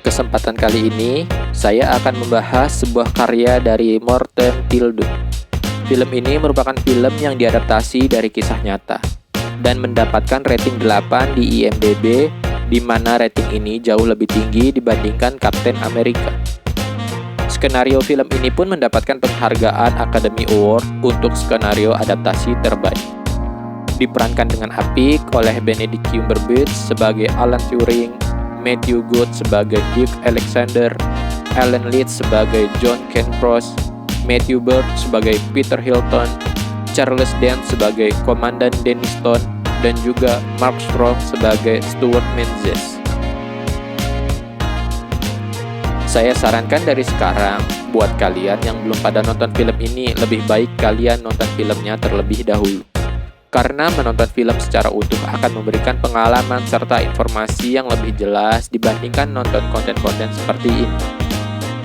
Kesempatan kali ini, saya akan membahas sebuah karya dari Morten Tyldum. Film ini merupakan film yang diadaptasi dari kisah nyata dan mendapatkan rating 8 di IMDb, di mana rating ini jauh lebih tinggi dibandingkan Captain America. Skenario film ini pun mendapatkan penghargaan Academy Award untuk skenario adaptasi terbaik. Diperankan dengan apik oleh Benedict Cumberbatch sebagai Alan Turing, Matthew Good sebagai Duke Alexander, Ellen Leeds sebagai John Kenpros, Matthew Bird sebagai Peter Hilton, Charles Dance sebagai Komandan Denniston, dan juga Mark Strong sebagai Stuart Menzies. Saya sarankan dari sekarang, buat kalian yang belum pada nonton film ini, lebih baik kalian nonton filmnya terlebih dahulu. Karena menonton film secara utuh akan memberikan pengalaman serta informasi yang lebih jelas dibandingkan nonton konten-konten seperti ini.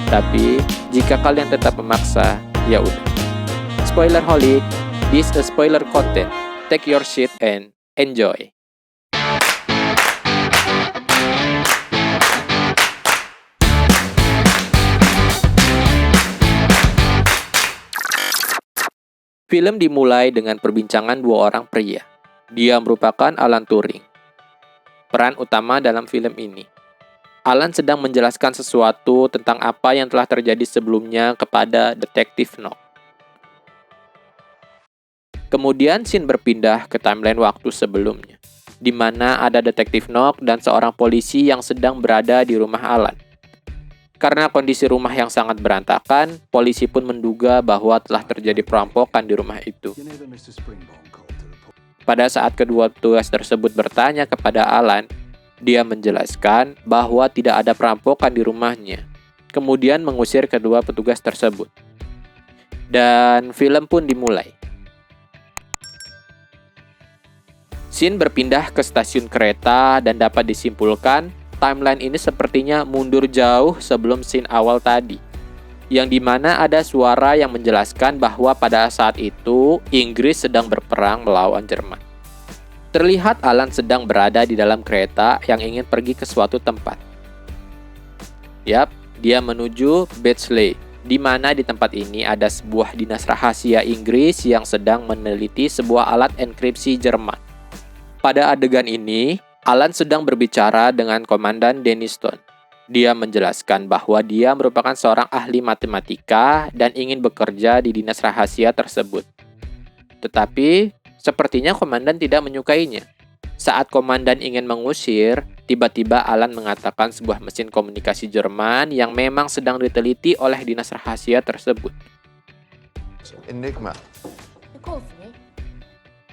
Tapi, jika kalian tetap memaksa, ya udah. Spoilerholic, this is spoiler content. Take your seat and enjoy. Film dimulai dengan perbincangan dua orang pria. Dia merupakan Alan Turing, peran utama dalam film ini. Alan sedang menjelaskan sesuatu tentang apa yang telah terjadi sebelumnya kepada Detektif Knox. Kemudian scene berpindah ke timeline waktu sebelumnya, di mana ada Detektif Knox dan seorang polisi yang sedang berada di rumah Alan. Karena kondisi rumah yang sangat berantakan, polisi pun menduga bahwa telah terjadi perampokan di rumah itu. Pada saat kedua petugas tersebut bertanya kepada Alan, dia menjelaskan bahwa tidak ada perampokan di rumahnya, kemudian mengusir kedua petugas tersebut. Dan film pun dimulai. Scene berpindah ke stasiun kereta dan dapat disimpulkan timeline ini sepertinya mundur jauh sebelum scene awal tadi, yang dimana ada suara yang menjelaskan bahwa pada saat itu Inggris sedang berperang melawan Jerman. Terlihat Alan sedang berada di dalam kereta yang ingin pergi ke suatu tempat. Yap, dia menuju Bletchley, di mana di tempat ini ada sebuah dinas rahasia Inggris yang sedang meneliti sebuah alat enkripsi Jerman. Pada adegan ini, Alan sedang berbicara dengan Komandan Denniston. Dia menjelaskan bahwa dia merupakan seorang ahli matematika dan ingin bekerja di dinas rahasia tersebut. Tetapi, sepertinya Komandan tidak menyukainya. Saat Komandan ingin mengusir, tiba-tiba Alan mengatakan sebuah mesin komunikasi Jerman yang memang sedang diteliti oleh dinas rahasia tersebut. Enigma.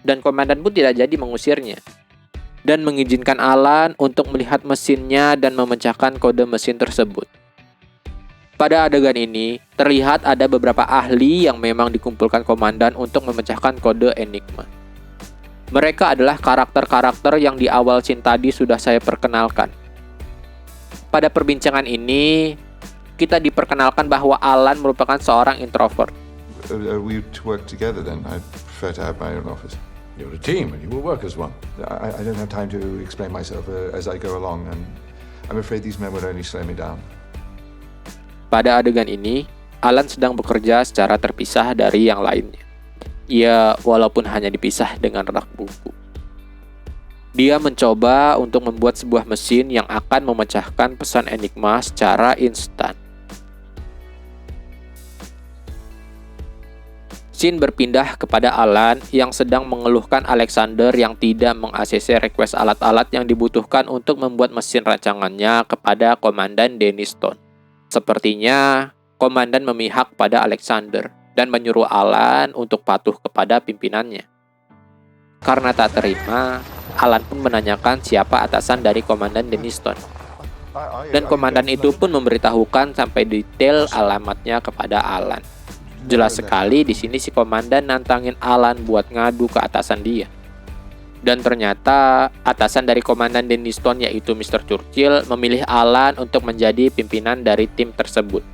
Dan Komandan pun tidak jadi mengusirnya, dan mengizinkan Alan untuk melihat mesinnya dan memecahkan kode mesin tersebut. Pada adegan ini, terlihat ada beberapa ahli yang memang dikumpulkan Komandan untuk memecahkan kode Enigma. Mereka adalah karakter-karakter yang di awal scene tadi sudah saya perkenalkan. Pada perbincangan ini, kita diperkenalkan bahwa Alan merupakan seorang introvert. We work together then. I prefer to have my own office. You're a team and you will work as one. I don't have time to explain myself as I go along, and I'm afraid these men would only slow me down. Pada adegan ini, Alan sedang bekerja secara terpisah dari yang lainnya. Ia walaupun hanya dipisah dengan rak buku. Dia mencoba untuk membuat sebuah mesin yang akan memecahkan pesan Enigma secara instan. Scene berpindah kepada Alan yang sedang mengeluhkan Alexander yang tidak meng-ACC request alat-alat yang dibutuhkan untuk membuat mesin rancangannya kepada Komandan Denniston. Sepertinya, Komandan memihak pada Alexander dan menyuruh Alan untuk patuh kepada pimpinannya. Karena tak terima, Alan pun menanyakan siapa atasan dari Komandan Denniston. Dan komandan itu pun memberitahukan sampai detail alamatnya kepada Alan. Jelas sekali di sini si komandan nantangin Alan buat ngadu ke atasan dia. Dan ternyata atasan dari Komandan Denniston yaitu Mr. Churchill memilih Alan untuk menjadi pimpinan dari tim tersebut.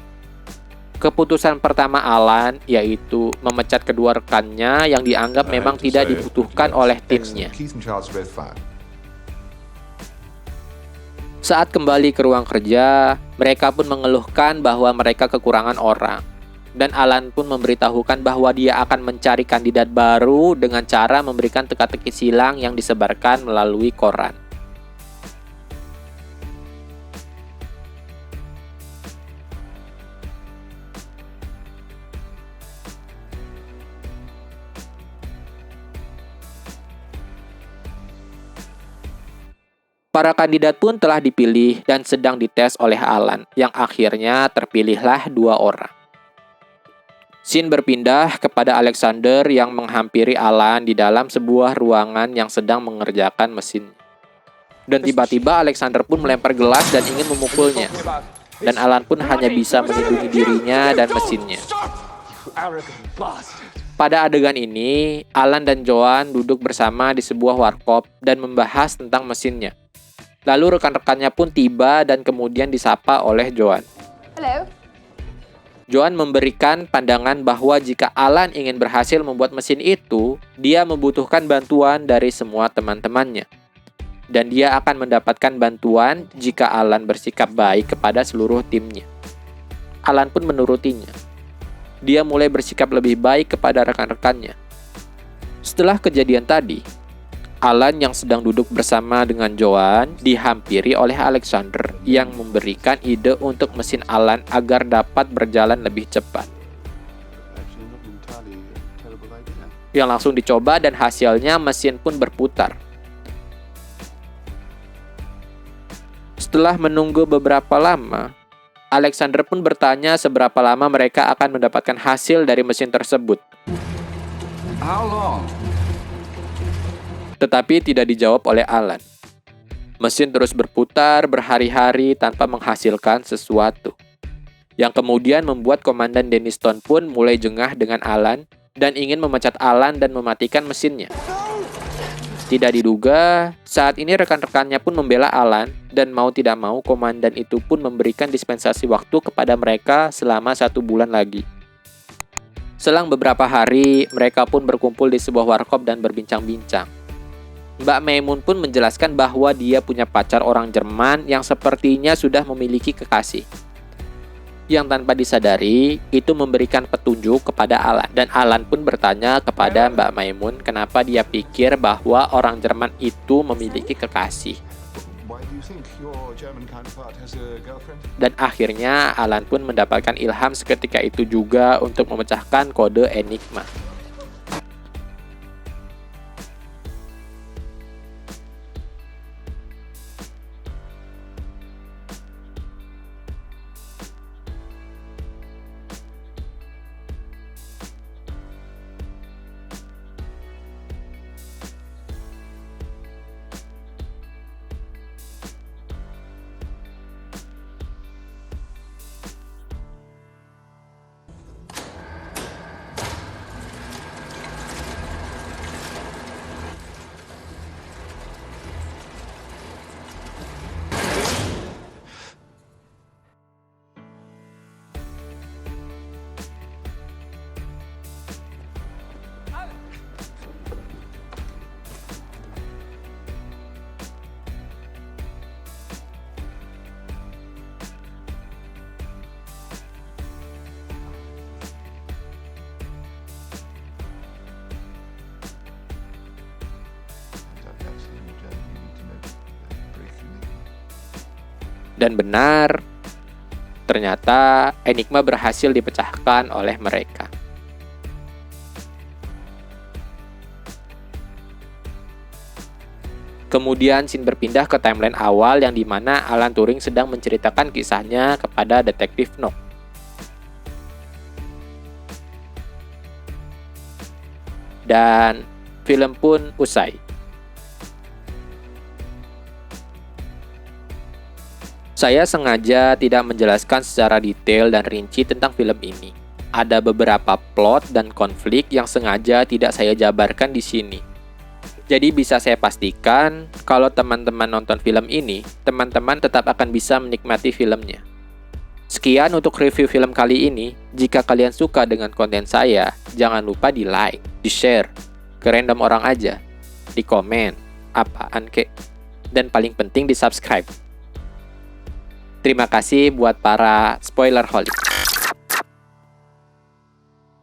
Keputusan pertama Alan yaitu memecat kedua rekannya yang dianggap memang tidak dibutuhkan oleh timnya. Saat kembali ke ruang kerja, mereka pun mengeluhkan bahwa mereka kekurangan orang. Dan Alan pun memberitahukan bahwa dia akan mencari kandidat baru dengan cara memberikan teka-teki silang yang disebarkan melalui koran. Para kandidat pun telah dipilih dan sedang dites oleh Alan, yang akhirnya terpilihlah 2 orang. Scene berpindah kepada Alexander yang menghampiri Alan di dalam sebuah ruangan yang sedang mengerjakan mesin. Dan tiba-tiba Alexander pun melempar gelas dan ingin memukulnya. Dan Alan pun hanya bisa melindungi dirinya dan mesinnya. Pada adegan ini, Alan dan Joan duduk bersama di sebuah warkop dan membahas tentang mesinnya. Lalu rekan-rekannya pun tiba dan kemudian disapa oleh Joan. Hello. Joan memberikan pandangan bahwa jika Alan ingin berhasil membuat mesin itu, dia membutuhkan bantuan dari semua teman-temannya. Dan dia akan mendapatkan bantuan jika Alan bersikap baik kepada seluruh timnya. Alan pun menurutinya. Dia mulai bersikap lebih baik kepada rekan-rekannya. Setelah kejadian tadi, Alan yang sedang duduk bersama dengan Joan dihampiri oleh Alexander yang memberikan ide untuk mesin Alan agar dapat berjalan lebih cepat. Yang langsung dicoba dan hasilnya mesin pun berputar. Setelah menunggu beberapa lama, Alexander pun bertanya seberapa lama mereka akan mendapatkan hasil dari mesin tersebut. How long? Tetapi tidak dijawab oleh Alan. Mesin terus berputar berhari-hari tanpa menghasilkan sesuatu. Yang kemudian membuat Komandan Denniston pun mulai jengah dengan Alan dan ingin memecat Alan dan mematikan mesinnya. Tidak diduga, saat ini rekan-rekannya pun membela Alan dan mau tidak mau komandan itu pun memberikan dispensasi waktu kepada mereka selama 1 bulan lagi. Selang beberapa hari, mereka pun berkumpul di sebuah warkop dan berbincang-bincang. Mbak Maimun pun menjelaskan bahwa dia punya pacar orang Jerman yang sepertinya sudah memiliki kekasih. Yang tanpa disadari, itu memberikan petunjuk kepada Alan. Dan Alan pun bertanya kepada Mbak Maimun kenapa dia pikir bahwa orang Jerman itu memiliki kekasih. Dan akhirnya Alan pun mendapatkan ilham seketika itu juga untuk memecahkan kode Enigma. Dan benar, ternyata Enigma berhasil dipecahkan oleh mereka. Kemudian scene berpindah ke timeline awal yang dimana Alan Turing sedang menceritakan kisahnya kepada detektif Knox. Dan film pun usai. Saya sengaja tidak menjelaskan secara detail dan rinci tentang film ini. Ada beberapa plot dan konflik yang sengaja tidak saya jabarkan di sini. Jadi bisa saya pastikan, kalau teman-teman nonton film ini, teman-teman tetap akan bisa menikmati filmnya. Sekian untuk review film kali ini. Jika kalian suka dengan konten saya, jangan lupa di like, di share, ke random orang aja, di komen, apaan kek, dan paling penting di subscribe. Terima kasih buat para spoiler holic.